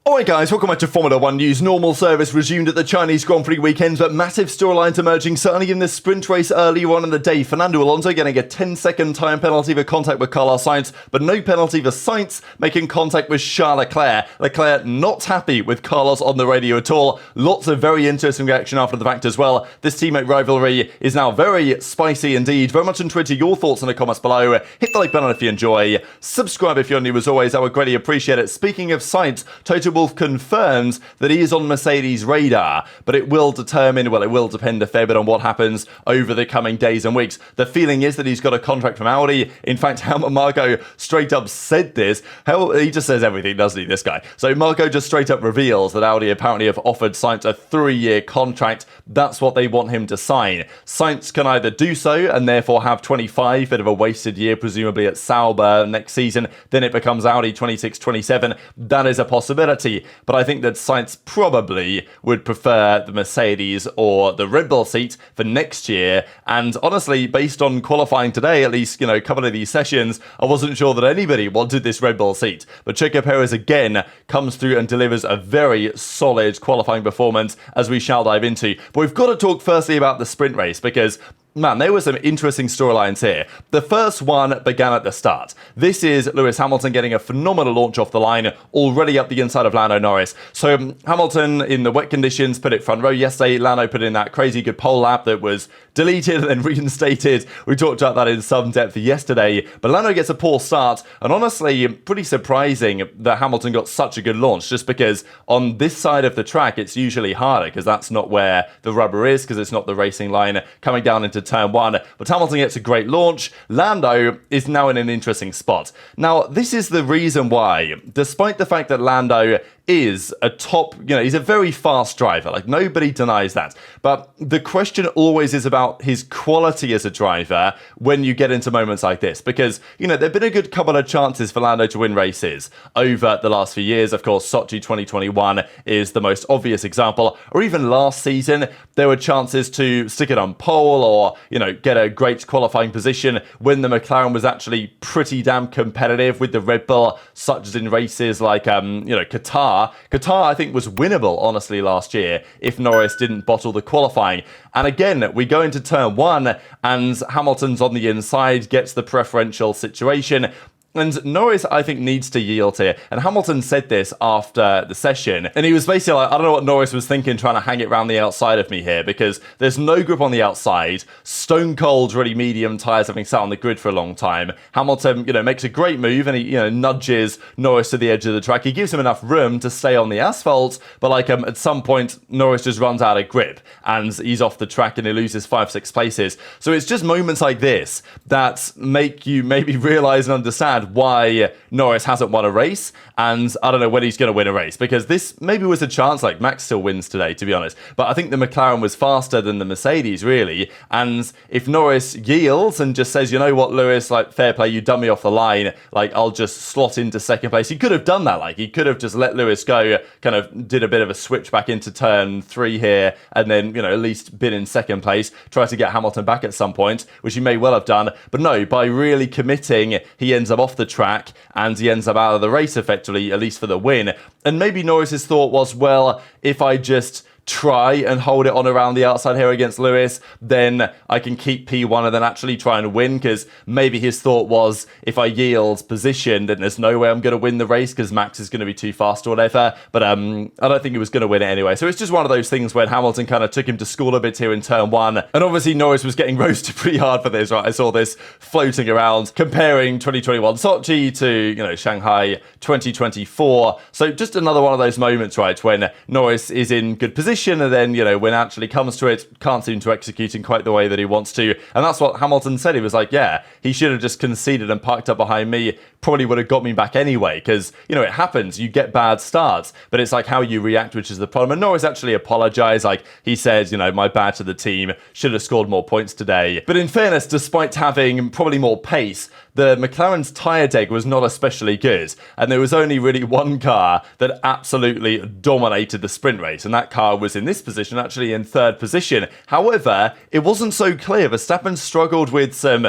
Alright guys, welcome back to Formula 1 News. Normal service resumed at the Chinese Grand Prix weekends, but massive storylines emerging, certainly in this sprint race earlier on in the day. Fernando Alonso getting a 10-second time penalty for contact with Carlos Sainz, but no penalty for Sainz making contact with Charles Leclerc. Leclerc not happy with Carlos on the radio at all. Lots of very interesting reaction after the fact as well. This teammate rivalry is now very spicy indeed. Very much on Twitter, your thoughts in the comments below. Hit the like button if you enjoy. Subscribe if you're new as always, I would greatly appreciate it. Speaking of Sainz, Toto Wolff confirms that he is on Mercedes' radar, but it will depend a fair bit on what happens over the coming days and weeks. The feeling is that he's got a contract from Audi. In fact, Helmut Marko straight up said this. He just says everything, doesn't he, this guy? So Marko just straight up reveals that Audi apparently have offered Sainz a 3-year contract. That's what they want him to sign. Sainz can either do so and therefore have 25, bit of a wasted year presumably at Sauber next season, then it becomes Audi 26-27. That is a possibility. But I think that Sainz probably would prefer the Mercedes or the Red Bull seat for next year. And honestly, based on qualifying today, at least, a couple of these sessions, I wasn't sure that anybody wanted this Red Bull seat. But Checo Perez again comes through and delivers a very solid qualifying performance, as we shall dive into. But we've got to talk firstly about the sprint race, because man, there were some interesting storylines here. The first one began at the start. This is Lewis Hamilton getting a phenomenal launch off the line, already up the inside of Lando Norris. So Hamilton, in the wet conditions, put it front row yesterday. Lando put in that crazy good pole lap that was deleted and then reinstated. We talked about that in some depth yesterday. But Lando gets a poor start, and honestly, pretty surprising that Hamilton got such a good launch, just because on this side of the track, it's usually harder, because that's not where the rubber is, because it's not the racing line coming down into turn 1, but Hamilton gets a great launch. Lando is now in an interesting spot. Now, this is the reason why, despite the fact that Lando is a top, he's a very fast driver, like nobody denies that. But the question always is about his quality as a driver when you get into moments like this, because, there've been a good couple of chances for Lando to win races over the last few years. Of course, Sochi 2021 is the most obvious example, or even last season, there were chances to stick it on pole or, get a great qualifying position when the McLaren was actually pretty damn competitive with the Red Bull, such as in races like, Qatar. Qatar, I think, was winnable, honestly, last year if Norris didn't bottle the qualifying. And again, we go into turn 1 and Hamilton's on the inside, gets the preferential situation. And Norris, I think, needs to yield here. And Hamilton said this after the session. And he was basically like, I don't know what Norris was thinking, trying to hang it around the outside of me here, because there's no grip on the outside. Stone cold, really medium tyres having sat on the grid for a long time. Hamilton, makes a great move and he, nudges Norris to the edge of the track. He gives him enough room to stay on the asphalt. But at some point, Norris just runs out of grip and he's off the track and he loses 5-6 places. So it's just moments like this that make you maybe realize and understand why Norris hasn't won a race, and I don't know when he's going to win a race, because this maybe was a chance. Like, Max still wins today, to be honest, but I think the McLaren was faster than the Mercedes, really. And if Norris yields and just says, you know what, Lewis, fair play, you done me off the line, I'll just slot into second place. He could have done that. He could have just let Lewis go, kind of did a bit of a switch back into turn 3 here, and then, at least been in second place, try to get Hamilton back at some point, which he may well have done. But no, by really committing, he ends up off the track and he ends up out of the race effectively, at least for the win. And maybe Norris's thought was, well, if I just try and hold it on around the outside here against Lewis, then I can keep P1 and then actually try and win, because maybe his thought was, if I yield position, then there's no way I'm going to win the race because Max is going to be too fast or whatever. But I don't think he was going to win it anyway. So it's just one of those things when Hamilton kind of took him to school a bit here in turn 1. And obviously Norris was getting roasted pretty hard for this, right? I saw this floating around comparing 2021 Sochi to, Shanghai 2024. So just another one of those moments, right, when Norris is in good position, and then, when it actually comes to it, can't seem to execute in quite the way that he wants to. And that's what Hamilton said. He was like, yeah, he should have just conceded and parked up behind me. Probably would have got me back anyway, because, it happens. You get bad starts, but it's how you react, which is the problem. And Norris actually apologized. He said, my bad to the team, should have scored more points today. But in fairness, despite having probably more pace, the McLaren's tyre deg was not especially good. And there was only really one car that absolutely dominated the sprint race. And that car was in this position, actually in third position. However, it wasn't so clear. Verstappen struggled with some,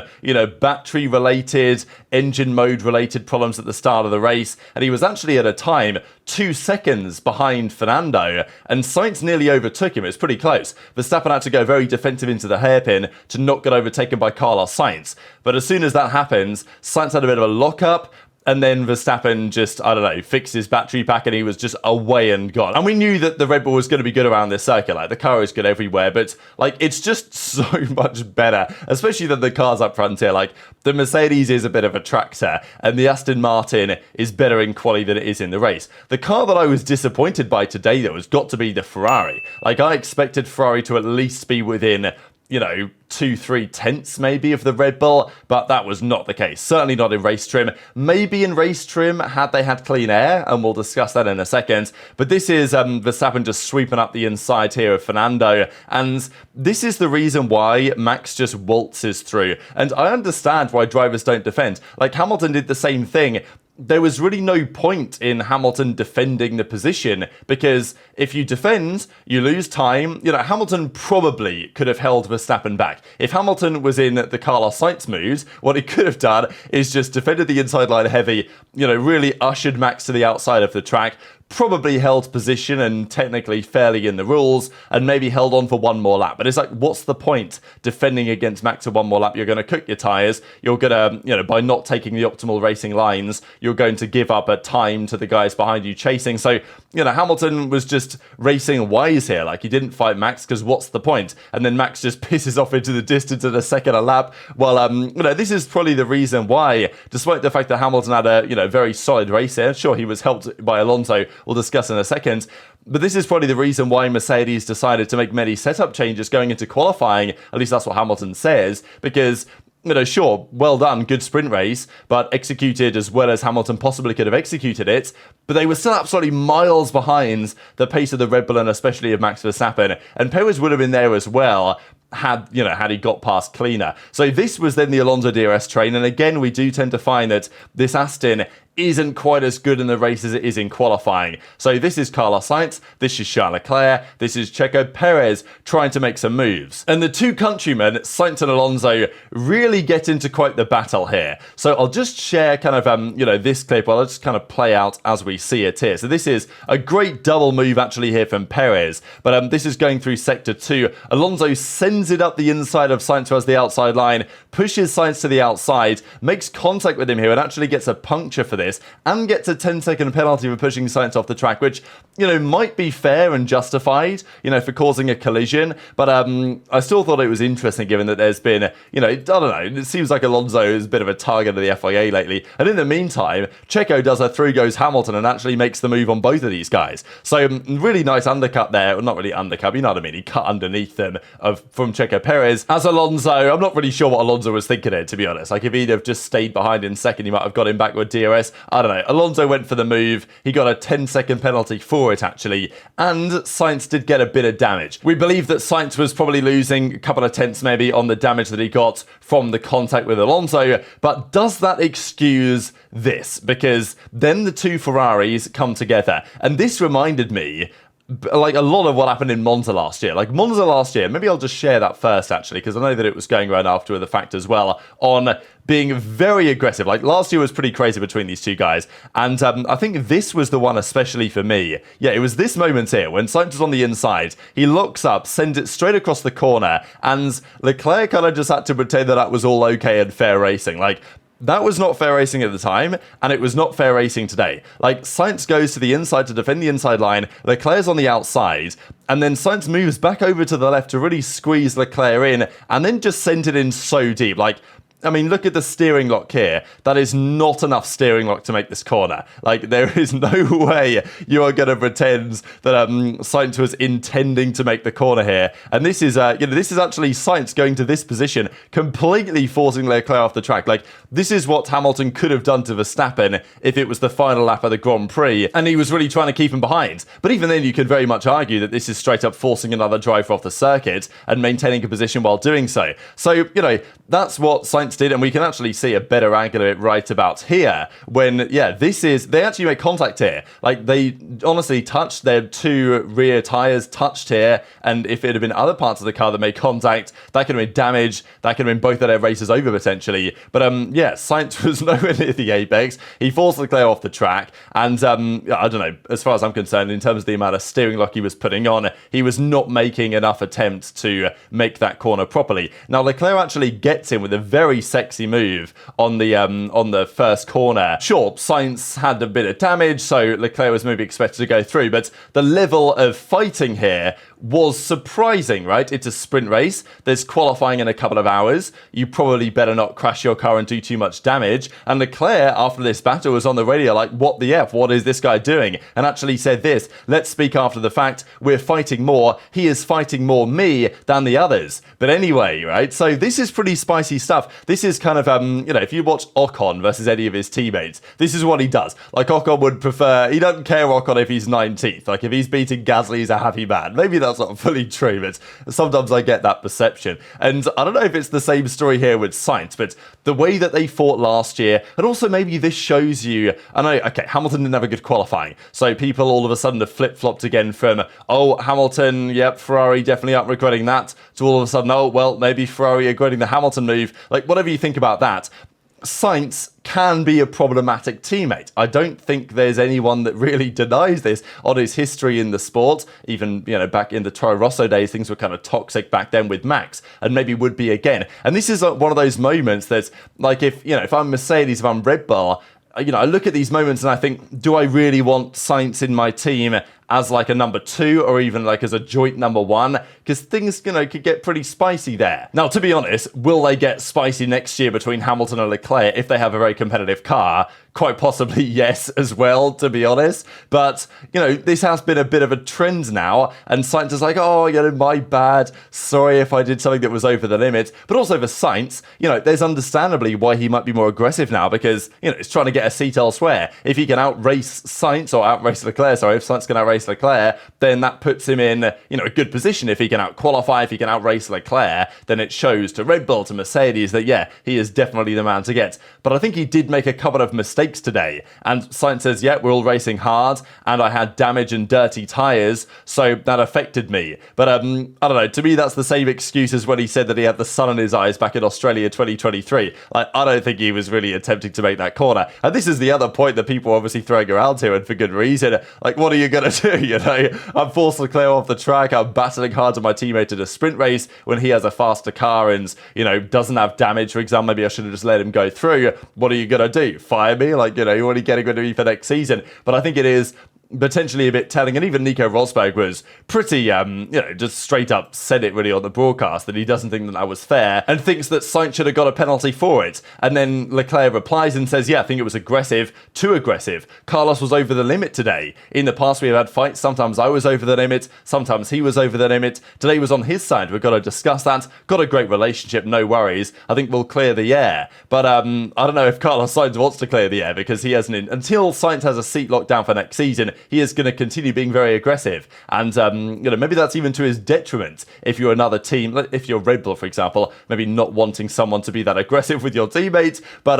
battery-related, engine mode-related problems at the start of the race, and he was actually at a time 2 seconds behind Fernando, and Sainz nearly overtook him. It was pretty close. Verstappen had to go very defensive into the hairpin to not get overtaken by Carlos Sainz. But as soon as that happens, Sainz had a bit of a lock-up, and then Verstappen just, fixed his battery pack and he was just away and gone. And we knew that the Red Bull was going to be good around this circuit. Like, the car is good everywhere, but, it's just so much better, especially than the cars up front here. Like, the Mercedes is a bit of a tractor, and the Aston Martin is better in quality than it is in the race. The car that I was disappointed by today, though, has got to be the Ferrari. Like, I expected Ferrari to at least be within 2-3 tenths maybe of the Red Bull, but that was not the case. Certainly not in race trim. Maybe in race trim had they had clean air, and we'll discuss that in a second. But this is Verstappen just sweeping up the inside here of Fernando, and this is the reason why Max just waltzes through. And I understand why drivers don't defend. Like, Hamilton did the same thing. There was really no point in Hamilton defending the position, because if you defend, you lose time. Hamilton probably could have held Verstappen back. If Hamilton was in the Carlos Sainz mood, what he could have done is just defended the inside line heavy, really ushered Max to the outside of the track, probably held position and technically fairly in the rules, and maybe held on for one more lap. But it's like, what's the point defending against Max for one more lap? You're going to cook your tyres. You're going to, by not taking the optimal racing lines, you're going to give up a time to the guys behind you chasing. So, Hamilton was just racing wise here. Like, he didn't fight Max because what's the point? And then Max just pisses off into the distance at a second a lap. Well, this is probably the reason why, despite the fact that Hamilton had a, very solid race here. Sure, he was helped by Alonso. We'll discuss in a second. But this is probably the reason why Mercedes decided to make many setup changes going into qualifying. At least that's what Hamilton says. Because, sure, well done, good sprint race, but executed as well as Hamilton possibly could have executed it. But they were still absolutely miles behind the pace of the Red Bull and especially of Max Verstappen. And Perez would have been there as well had he got past cleaner. So this was then the Alonso DRS train. And again, we do tend to find that this Aston isn't quite as good in the race as it is in qualifying. So this is Carlos Sainz, this is Charles Leclerc, this is Checo Perez trying to make some moves. And the two countrymen, Sainz and Alonso, really get into quite the battle here. So I'll just share kind of, this clip. I'll just kind of play out as we see it here. So this is a great double move actually here from Perez. But this is going through sector 2. Alonso sends it up the inside of Sainz towards the outside line, pushes Sainz to the outside, makes contact with him here and actually gets a puncture for this, and gets a 10-second penalty for pushing Sainz off the track, which, might be fair and justified, for causing a collision. But I still thought it was interesting given that there's been, I don't know, it seems like Alonso is a bit of a target of the FIA lately. And in the meantime, Checo does a through goes Hamilton and actually makes the move on both of these guys. So really nice undercut there. Well, not really undercut, you know what I mean? He cut underneath them from Checo Perez. As Alonso, I'm not really sure what Alonso was thinking here, to be honest. Like, if he'd have just stayed behind in second, he might have got him back with DRS. I don't know. Alonso went for the move. He got a 10-second penalty for it, actually. And Sainz did get a bit of damage. We believe that Sainz was probably losing a couple of tenths maybe on the damage that he got from the contact with Alonso. But does that excuse this? Because then the two Ferraris come together. And this reminded me like a lot of what happened in Monza last year. Like Monza last year, maybe I'll just share that first actually, because I know that it was going around after the fact as well, on being very aggressive. Like last year was pretty crazy between these two guys. And I think this was the one especially for me. Yeah, it was this moment here when Sainz was on the inside. He looks up, sends it straight across the corner, and Leclerc kind of just had to pretend that was all okay and fair racing. Like, that was not fair racing at the time, and it was not fair racing today. Like, Sainz goes to the inside to defend the inside line, Leclerc's on the outside, and then Sainz moves back over to the left to really squeeze Leclerc in, and then just sent it in so deep. Like, I mean, look at the steering lock here. That is not enough steering lock to make this corner. Like, there is no way you are going to pretend that Sainz was intending to make the corner here. And this is, this is actually Sainz going to this position, completely forcing Leclerc off the track. Like, this is what Hamilton could have done to Verstappen if it was the final lap of the Grand Prix, and he was really trying to keep him behind. But even then, you could very much argue that this is straight up forcing another driver off the circuit and maintaining a position while doing so. So, that's what Sainz Sainz did, and we can actually see a better angle of it right about here when, they actually make contact here. Like, they honestly touched, their two rear tires touched here, and if it had been other parts of the car that made contact, that could have been damage, that could have been both of their races over potentially. But Sainz was nowhere near the apex. He forced Leclerc off the track, and I don't know, as far as I'm concerned, in terms of the amount of steering lock he was putting on, he was not making enough attempts to make that corner properly. Now, Leclerc actually gets in with a very sexy move on the first corner. Sure, Sainz had a bit of damage, so Leclerc was maybe expected to go through, but the level of fighting here was surprising, right? It's a sprint race. There's qualifying in a couple of hours. You probably better not crash your car and do too much damage. And Leclerc, after this battle, was on the radio like, what the F? What is this guy doing? And actually said this: let's speak after the fact. We're fighting more. He is fighting more me than the others. But anyway, right? So this is pretty spicy stuff. This is kind of, if you watch Ocon versus any of his teammates, this is what he does. Like, Ocon would prefer, he doesn't care Ocon if he's 19th. Like, if he's beating Gasly, he's a happy man. Maybe that's not fully true, but sometimes I get that perception. And I don't know if it's the same story here with Sainz, but the way that they fought last year, and also maybe this shows you, I know, okay, Hamilton didn't have a good qualifying, so people all of a sudden have flip-flopped again from, oh, Hamilton, yep, Ferrari definitely aren't regretting that, to all of a sudden, oh, well, maybe Ferrari are regretting the Hamilton move. Like, whatever you think about that, Sainz can be a problematic teammate. I don't think there's anyone that really denies this on his history in the sport. Even, back in the Toro Rosso days, things were kind of toxic back then with Max, and maybe would be again. And this is one of those moments that's like, if I'm Mercedes, if I'm Red Bull, I look at these moments and I think, do I really want Sainz in my team as like a number 2 or even like as a joint number 1? Because things, could get pretty spicy there. Now, to be honest, will they get spicy next year between Hamilton and Leclerc if they have a very competitive car? Quite possibly yes as well, to be honest. But, this has been a bit of a trend now, and Sainz is like, oh, my bad. Sorry if I did something that was over the limit. But also for Sainz, there's understandably why he might be more aggressive now, because, he's trying to get a seat elsewhere. If he can outrace Sainz, or outrace Leclerc, sorry, if Sainz can outrace Leclerc, then that puts him in, a good position. If he can out-qualify, if he can outrace Leclerc, then it shows to Red Bull, to Mercedes, that, yeah, he is definitely the man to get. But I think he did make a couple of mistakes today, and Sainz says, yeah, we're all racing hard, and I had damage and dirty tyres, so that affected me. But I don't know, to me that's the same excuse as when he said that he had the sun in his eyes back in Australia 2023. Like, I don't think he was really attempting to make that corner. And this is the other point that people are obviously throwing around here, and for good reason. Like, what are you going to do, I'm forced Leclerc off the track, I'm battling hard to my teammate in a sprint race when he has a faster car and, doesn't have damage, for example. Maybe I should have just let him go through. What are you going to do? Fire me? Like, you're only getting rid of me for next season. But I think it is potentially a bit telling, and even Nico Rosberg was pretty, just straight up said it really on the broadcast that he doesn't think that was fair and thinks that Sainz should have got a penalty for it. And then Leclerc replies and says, yeah, I think it was aggressive, too aggressive. Carlos was over the limit today. In the past we have had fights, sometimes I was over the limit, sometimes he was over the limit. Today was on his side. We've got to discuss that. Got a great relationship, no worries. I think we'll clear the air. But I don't know if Carlos Sainz wants to clear the air, because he hasn't, until Sainz has a seat locked down for next season, he is going to continue being very aggressive. And, maybe that's even to his detriment if you're another team, if you're Red Bull, for example, maybe not wanting someone to be that aggressive with your teammates. But,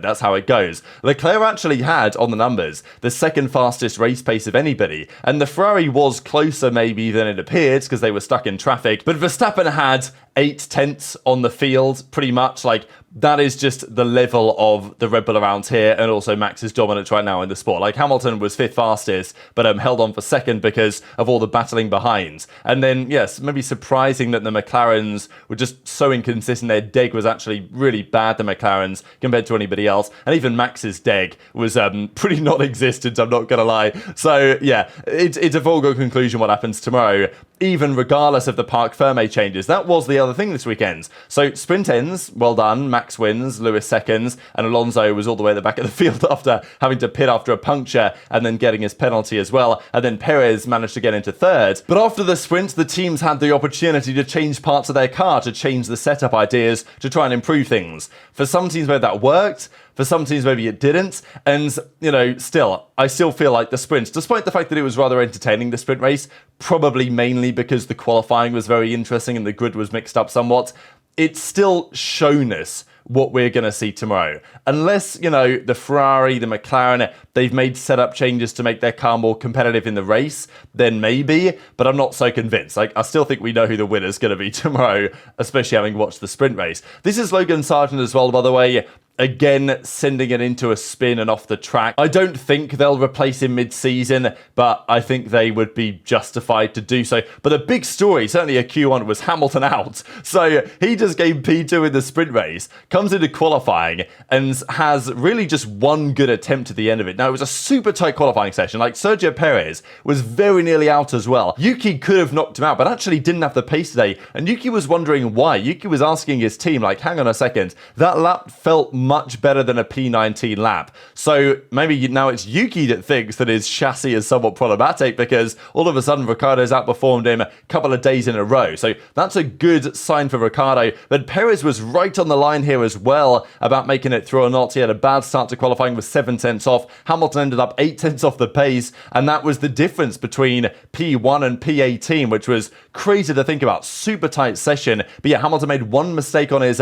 that's how it goes. Leclerc actually had, on the numbers, the second fastest race pace of anybody. And the Ferrari was closer maybe than it appeared because they were stuck in traffic. But Verstappen had 8/10 on the field, pretty much. Like, that is just the level of the Red Bull around here, and also Max's dominance right now in the sport. Like, Hamilton was 5th fastest, but held on for 2nd because of all the battling behind. And then, yes, maybe surprising that the McLarens were just so inconsistent. Their deg was actually really bad, the McLarens, compared to anybody else. And even Max's deg was pretty non-existent, I'm not going to lie. So, yeah, it's a foregone conclusion what happens tomorrow, even regardless of the Parc Fermé changes. That was the other thing this weekend. So, sprint ends, well done. Max wins, Lewis seconds, and Alonso was all the way at the back of the field after having to pit after a puncture and then getting his penalty as well. And then Perez managed to get into 3rd. But after the sprint, the teams had the opportunity to change parts of their car, to change the setup ideas, to try and improve things. For some teams, maybe that worked. For some teams, maybe it didn't. And, I still feel like the sprint, despite the fact that it was rather entertaining, the sprint race, probably mainly because the qualifying was very interesting and the grid was mixed up somewhat, it's still shown us what we're going to see tomorrow. Unless, the Ferrari, the McLaren, they've made setup changes to make their car more competitive in the race, then maybe, but I'm not so convinced. I still think we know who the winner's going to be tomorrow, especially having watched the sprint race. This is Logan Sargent as well, by the way. Again, sending it into a spin and off the track. I don't think they'll replace him mid-season, but I think they would be justified to do so. But the big story, certainly a Q1, was Hamilton out. So he just gained P2 in the sprint race, comes into qualifying, and has really just one good attempt at the end of it. Now, it was a super tight qualifying session. Sergio Perez was very nearly out as well. Yuki could have knocked him out, but actually didn't have the pace today. And Yuki was wondering why. Yuki was asking his team, hang on a second, that lap felt much better than a P19 lap. So maybe now it's Yuki that thinks that his chassis is somewhat problematic because all of a sudden Ricciardo's outperformed him a couple of days in a row. So that's a good sign for Ricciardo. But Perez was right on the line here as well about making it through or not. He had a bad start to qualifying with 7 tenths off. Hamilton ended up 8 tenths off the pace, and that was the difference between P1 and P18, which was crazy to think about. Super tight session. But yeah, Hamilton made one mistake on his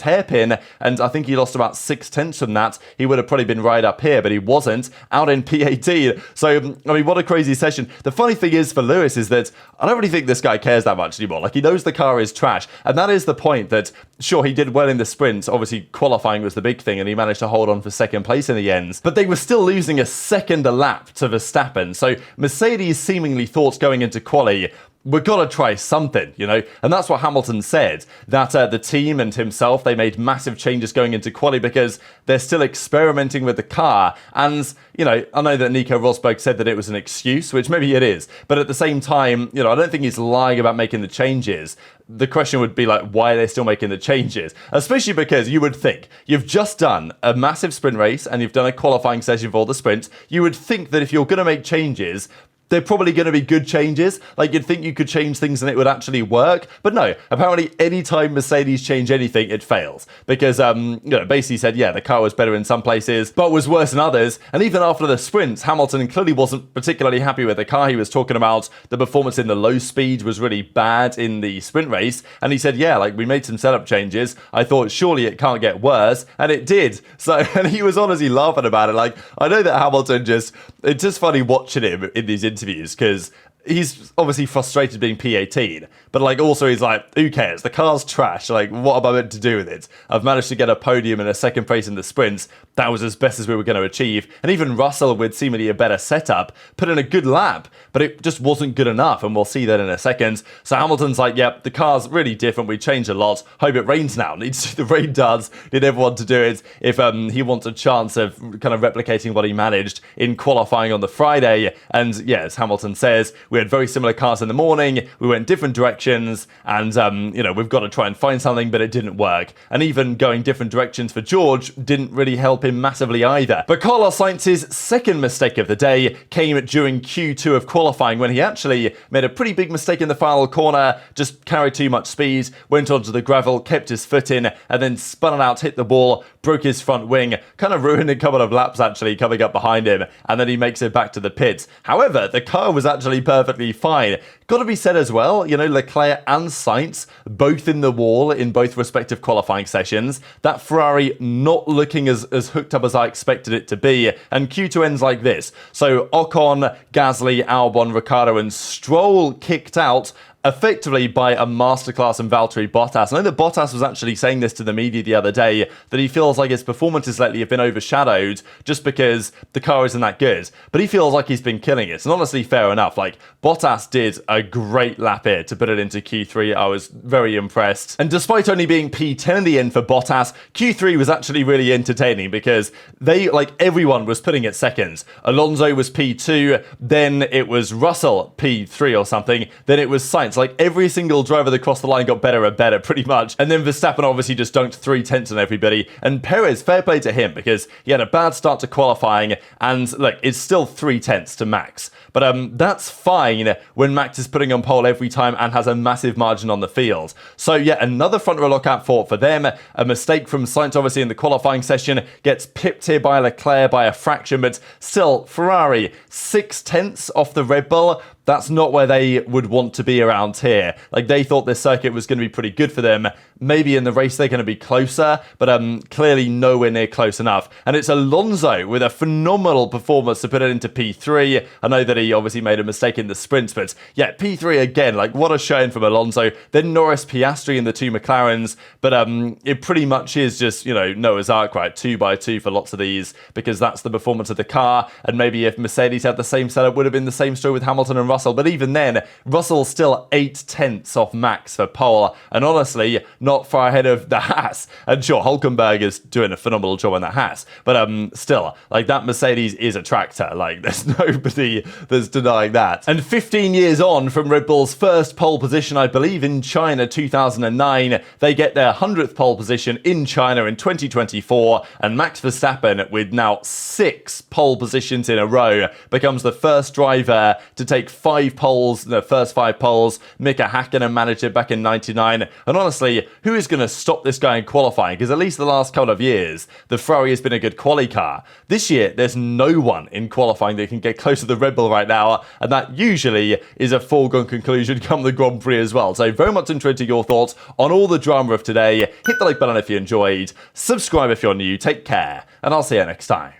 hairpin, and I think he lost about 6 tenths from that. He would have probably been right up here, but he wasn't, out in P18. So, what a crazy session. The funny thing is for Lewis is that I don't really think this guy cares that much anymore. He knows the car is trash, and that is the point that, sure, he did well in the sprint. Obviously, qualifying was the big thing, and he managed to hold on for second place in the end. But they were still losing a second a lap to Verstappen. So Mercedes seemingly thought going into quali, we've got to try something, And that's what Hamilton said, that the team and himself, they made massive changes going into quali because they're still experimenting with the car. And, I know that Nico Rosberg said that it was an excuse, which maybe it is. But at the same time, I don't think he's lying about making the changes. The question would be why are they still making the changes? Especially because you would think, you've just done a massive sprint race and you've done a qualifying session for the sprint. You would think that if you're going to make changes, they're probably going to be good changes. You'd think you could change things and it would actually work. But no, apparently anytime Mercedes change anything, it fails. Because, basically said, yeah, the car was better in some places, but was worse in others. And even after the sprints, Hamilton clearly wasn't particularly happy with the car. He was talking about the performance in the low speed was really bad in the sprint race. And he said, yeah, we made some setup changes. I thought, surely it can't get worse. And it did. So, and he was honestly laughing about it. I know that Hamilton it's just funny watching him in these interviews because he's obviously frustrated being P18, but also he's who cares? The car's trash. What am I meant to do with it? I've managed to get a podium and a second place in the sprints. That was as best as we were going to achieve. And even Russell, with seemingly a better setup, put in a good lap, but it just wasn't good enough. And we'll see that in a second. So Hamilton's yep, the car's really different. We changed a lot. Hope it rains now. Needs to, the rain does. Need everyone to do it if he wants a chance of kind of replicating what he managed in qualifying on the Friday. And yeah, as Hamilton says, we had very similar cars in the morning. We went different directions, and we've got to try and find something, but it didn't work. And even going different directions for George didn't really help him massively either. But Carlos Sainz's second mistake of the day came during Q2 of qualifying, when he actually made a pretty big mistake in the final corner, just carried too much speed, went onto the gravel, kept his foot in, and then spun it out, hit the wall, broke his front wing, kind of ruined a couple of laps actually coming up behind him, and then he makes it back to the pits. However, the car was actually perfectly fine. Got to be said as well, Leclerc and Sainz both in the wall in both respective qualifying sessions. That Ferrari not looking as hooked up as I expected it to be, and Q2 ends like this. So Ocon, Gasly, Albon, Ricciardo and Stroll kicked out effectively by a masterclass in Valtteri Bottas. I know that Bottas was actually saying this to the media the other day, that he feels like his performances lately have been overshadowed just because the car isn't that good. But he feels like he's been killing it. And honestly, fair enough. Bottas did a great lap here to put it into Q3. I was very impressed. And despite only being P10 in the end for Bottas, Q3 was actually really entertaining because everyone was putting it seconds. Alonso was P2, then it was Russell P3 or something, then it was Sainz. Every single driver that crossed the line got better and better, pretty much. And then Verstappen obviously just dunked 3 tenths on everybody. And Perez, fair play to him, because he had a bad start to qualifying, and look, it's still 3 tenths to Max. But that's fine when Max is is putting on pole every time and has a massive margin on the field. So yeah, another front row lockout for them. A mistake from Sainz, obviously, in the qualifying session, gets pipped here by Leclerc by a fraction, but still, Ferrari 6/10 off the Red Bull. That's not where they would want to be around here. Like, they thought this circuit was going to be pretty good for them. Maybe in the race they're going to be closer, but clearly nowhere near close enough. And it's Alonso with a phenomenal performance to put it into P3. I know that he obviously made a mistake in the sprint, but yeah, P3 again. Like, what a showing from Alonso. Then Norris, Piastri in the two McLarens, but it pretty much is just, you know, Noah's Ark, right? 2x2 for lots of these, because that's the performance of the car. And maybe if Mercedes had the same setup, would have been the same story with Hamilton and Russell. But even then, Russell's still 8/10 off Max for pole, and honestly, not far ahead of the Haas. And sure, Hulkenberg is doing a phenomenal job on the Haas, but still, like, that Mercedes is a tractor. Like, there's nobody that's denying that. And 15 years on from Red Bull's first pole position, I believe in China 2009, they get their 100th pole position in China in 2024, and Max Verstappen, with now 6 pole positions in a row, becomes the first driver to take 5 poles, the first 5 poles. Mika Hakkinen managed it back in 99. And honestly, who is going to stop this guy in qualifying? Because at least the last couple of years, the Ferrari has been a good quali car. This year, there's no one in qualifying that can get close to the Red Bull right now, and that usually is a foregone conclusion come the Grand Prix as well. So very much interested in your thoughts on all the drama of today. Hit the like button if you enjoyed, subscribe if you're new, take care, and I'll see you next time.